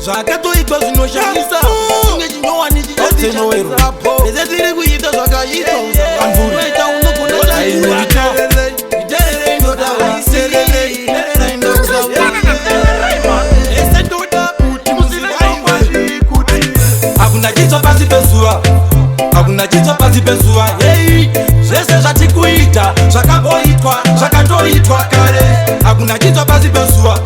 zvakatoitwa zvinoshamisa kunge chinowani chichaichaiisa ese tiri kuita zvakaitwa usakamvuroita unogona chaita iterere indoda iserere iterere indoda ese ndoda kuti muzivaingwe kuti hakuna chitsva pasi pezuva hakuna chitsva pasi pezuva hei zvese zvatikuita zvakamboitwa zvakatoitwa kare hakuna chitsva pasi pezuva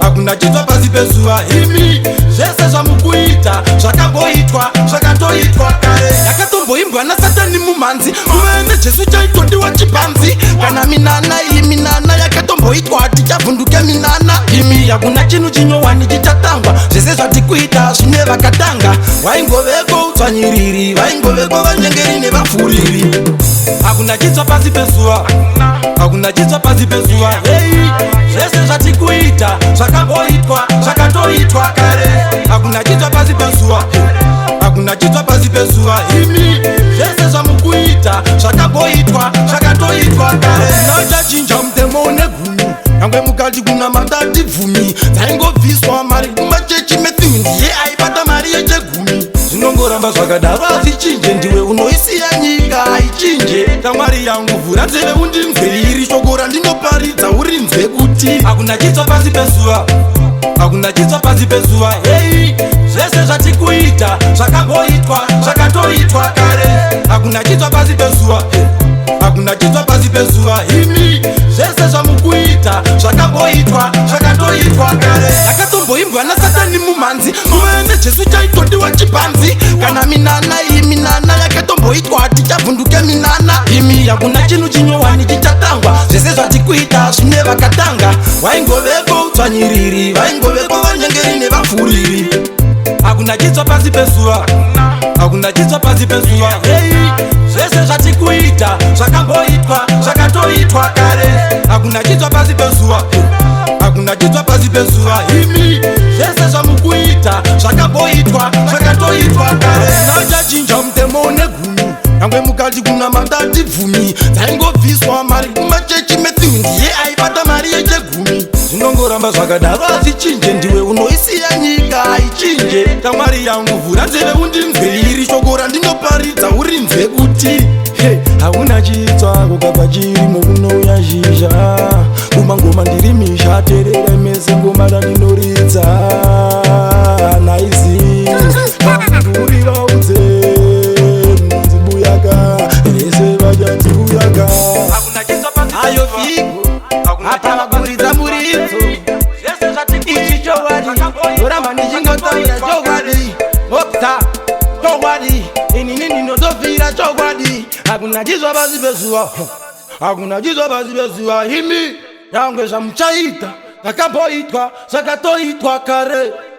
hakuna chitsva pasi pezuva imi zvese zvamukuita zvakamboitwa zvakatoitwa kare yakatomboimbwa nasatani mumhanzi kuvene jesu chaitodiwa chipanzi kana minana iyi minana yakatomboitwa hatichavhunduke minana imi hakuna chinhu chinyowani chichatangwa zvese zvatikuita zvine vakatanga vaingoveko utsvanyiriri vaingoveko vanyengeri nevapfuriri hakuna chitsva pasi pezuva hakuna chitsva pasi pezuva hei zvese zvatikuita zvakamboitwa zvakatoitwa kare hakuna chitsva pasi pezuva hakuna chitsva pasi pezuva imi zvese zvamukuita zvakamboitwa zvakatoitwa kare nachachinja mutemo unegumi nyangwe mukati kuna matati bvumi dzaingobviswa mari kumachechi methingi ndiye aibata mari yechegumi zvinongoramba zvakadaro azvichinje ndiwe unoisiya nyika haichinje kamwari yangu vhura nzeve undinzwe iri shoko randinoparidza urinzwe kuti hakuna chitsva pasi pezuva hakuna chitsva pasi pezuva hei zvese zvatikuita zvakamboitwa zvakatoitwa kare hakuna chitsva pasi pezuva hakuna chitsva pasi pezuva imi zvese zvamukuita zvakamboitwa zvakatoitwa kare yakatomboimbwa nasatani mumhanzi kuvene jesu chaitodiwa chipanzi kana minana iyi minana yakatomboitwa hatichavhunduke minana imi hakuna chinhu chinyowani chichatangwa zvese zvatikuita zvine vakatanga vaingoveko utsvanyiriri vaingoveko vanyengeri nevapfuriri hakuna chitsva pasi pezuva hakuna chitsva pasi pezuva hei zvese zvatikuita zvakamboitwa zvakatoitwa kare hakuna chitsva pasi pezuva hakuna chitsva pasi pezuva imi zvese zvamukuita zvakamboitwa zvakatoitwa kare nachachinja mutemo unegumi nyangwe mukati kuna matati bvumi dzaingobviswa mari kumachechi methingi ndiye aibata mari yechegumi zvinongoramba zvakadaro azvichinje ndiwe unoisiya nyika haichinje kamwari yangu vhura nzeve undinzwe iri shoko randinoparidza urinzwe kuti hauna chitsva kukabva chirimo kunouya zhizha kumangoma ndiri misha terera mese ngoma randinoridza naizi vanduriraudze nzibuyaka rese vachadzibuyaka ayo figo hapana kuridza muridzo ichi chokwadi noramba ndichingotaura chokwadi opta chokwadi inini ndinotobvira chokwadi hakuna chitsva pasi pezuva hakuna chitsva pasi pezuva imi nyangwe zvamuchaita zvakamboitwa zvakatoitwa kare.